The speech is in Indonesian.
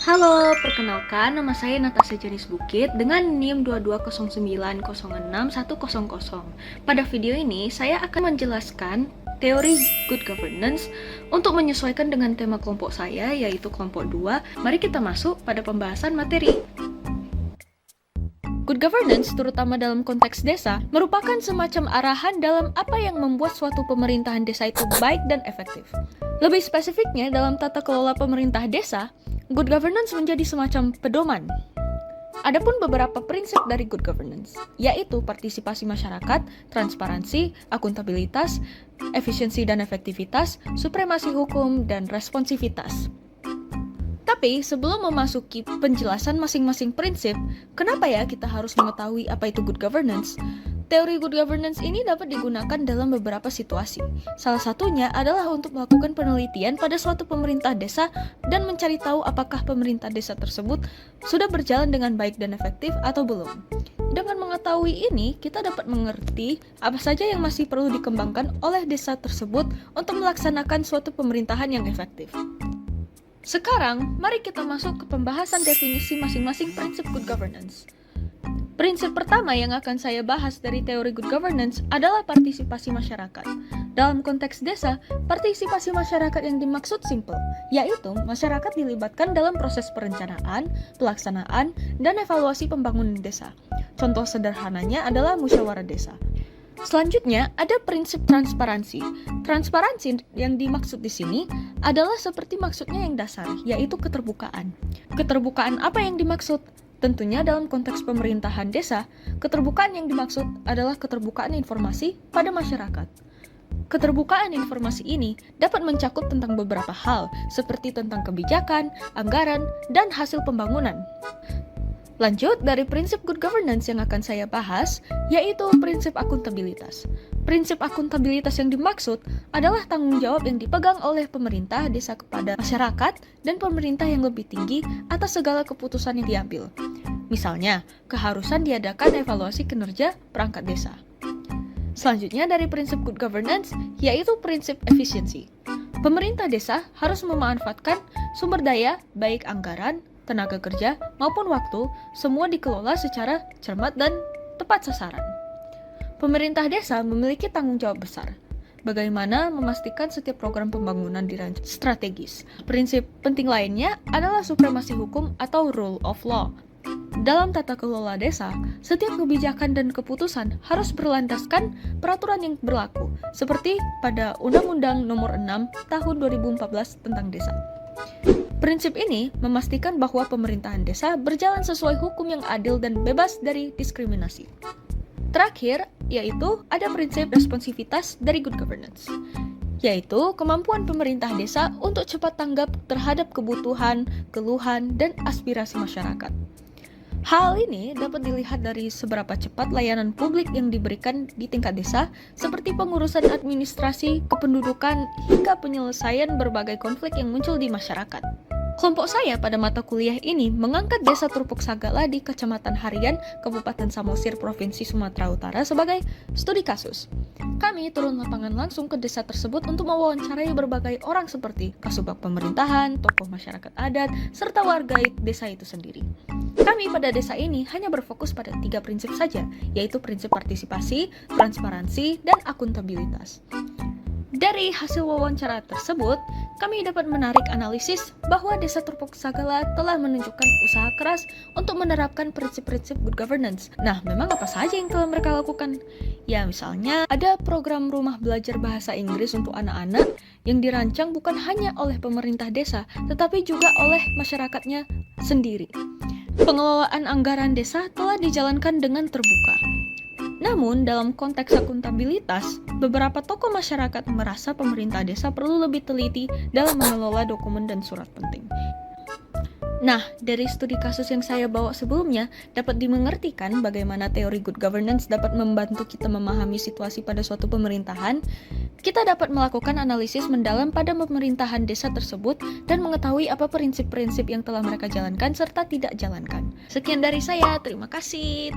Halo, perkenalkan nama saya Natasha Janis Bukit dengan NIM 2209066100. Pada video ini, saya akan menjelaskan teori good governance untuk menyesuaikan dengan tema kelompok saya, yaitu kelompok 2. Mari kita masuk pada pembahasan materi. Good governance, terutama dalam konteks desa, merupakan semacam arahan dalam apa yang membuat suatu pemerintahan desa itu baik dan efektif. Lebih spesifiknya, dalam tata kelola pemerintah desa, good governance menjadi semacam pedoman. Adapun beberapa prinsip dari good governance, yaitu partisipasi masyarakat, transparansi, akuntabilitas, efisiensi dan efektivitas, supremasi hukum, dan responsivitas. Tapi sebelum memasuki penjelasan masing-masing prinsip, kenapa ya kita harus mengetahui apa itu good governance? Teori good governance ini dapat digunakan dalam beberapa situasi. Salah satunya adalah untuk melakukan penelitian pada suatu pemerintah desa dan mencari tahu apakah pemerintah desa tersebut sudah berjalan dengan baik dan efektif atau belum. Dengan mengetahui ini, kita dapat mengerti apa saja yang masih perlu dikembangkan oleh desa tersebut untuk melaksanakan suatu pemerintahan yang efektif. Sekarang, mari kita masuk ke pembahasan definisi masing-masing prinsip good governance. Prinsip pertama yang akan saya bahas dari teori good governance adalah partisipasi masyarakat. Dalam konteks desa, partisipasi masyarakat yang dimaksud simple, yaitu masyarakat dilibatkan dalam proses perencanaan, pelaksanaan, dan evaluasi pembangunan desa. Contoh sederhananya adalah musyawarah desa. Selanjutnya, ada prinsip transparansi. Transparansi yang dimaksud di sini adalah seperti maksudnya yang dasar, yaitu keterbukaan. Keterbukaan apa yang dimaksud? Tentunya dalam konteks pemerintahan desa, keterbukaan yang dimaksud adalah keterbukaan informasi pada masyarakat. Keterbukaan informasi ini dapat mencakup tentang beberapa hal, seperti tentang kebijakan, anggaran, dan hasil pembangunan. Lanjut dari prinsip good governance yang akan saya bahas, yaitu prinsip akuntabilitas. Prinsip akuntabilitas yang dimaksud adalah tanggung jawab yang dipegang oleh pemerintah desa kepada masyarakat dan pemerintah yang lebih tinggi atas segala keputusan yang diambil. Misalnya, keharusan diadakan evaluasi kinerja perangkat desa. Selanjutnya dari prinsip good governance, yaitu prinsip efisiensi. Pemerintah desa harus memanfaatkan sumber daya, baik anggaran, tenaga kerja, maupun waktu, semua dikelola secara cermat dan tepat sasaran. Pemerintah desa memiliki tanggung jawab besar. Bagaimana memastikan setiap program pembangunan dirancang strategis. Prinsip penting lainnya adalah supremasi hukum atau rule of law. Dalam tata kelola desa, setiap kebijakan dan keputusan harus berlandaskan peraturan yang berlaku, seperti pada Undang-Undang Nomor 6 Tahun 2014 tentang desa. Prinsip ini memastikan bahwa pemerintahan desa berjalan sesuai hukum yang adil dan bebas dari diskriminasi. Terakhir, yaitu ada prinsip responsivitas dari good governance, yaitu kemampuan pemerintah desa untuk cepat tanggap terhadap kebutuhan, keluhan, dan aspirasi masyarakat. Hal ini dapat dilihat dari seberapa cepat layanan publik yang diberikan di tingkat desa, seperti pengurusan administrasi, kependudukan, hingga penyelesaian berbagai konflik yang muncul di masyarakat. Kelompok saya pada mata kuliah ini mengangkat desa Trupuk Sagala di Kecamatan Harian, Kabupaten Samosir, Provinsi Sumatera Utara sebagai studi kasus. Kami turun lapangan langsung ke desa tersebut untuk mewawancarai berbagai orang seperti kasubag pemerintahan, tokoh masyarakat adat, serta warga desa itu sendiri. Kami pada desa ini hanya berfokus pada 3 prinsip saja, yaitu prinsip partisipasi, transparansi, dan akuntabilitas. Dari hasil wawancara tersebut, kami dapat menarik analisis bahwa Desa Trupuk Sagala telah menunjukkan usaha keras untuk menerapkan prinsip-prinsip good governance. Nah, memang apa saja yang telah mereka lakukan? Ya, misalnya ada program rumah belajar bahasa Inggris untuk anak-anak yang dirancang bukan hanya oleh pemerintah desa, tetapi juga oleh masyarakatnya sendiri. Pengelolaan anggaran desa telah dijalankan dengan terbuka. Namun, dalam konteks akuntabilitas, beberapa tokoh masyarakat merasa pemerintah desa perlu lebih teliti dalam mengelola dokumen dan surat penting. Nah, dari studi kasus yang saya bawa sebelumnya, dapat dimengertikan bagaimana teori good governance dapat membantu kita memahami situasi pada suatu pemerintahan. Kita dapat melakukan analisis mendalam pada pemerintahan desa tersebut dan mengetahui apa prinsip-prinsip yang telah mereka jalankan serta tidak jalankan. Sekian dari saya, terima kasih.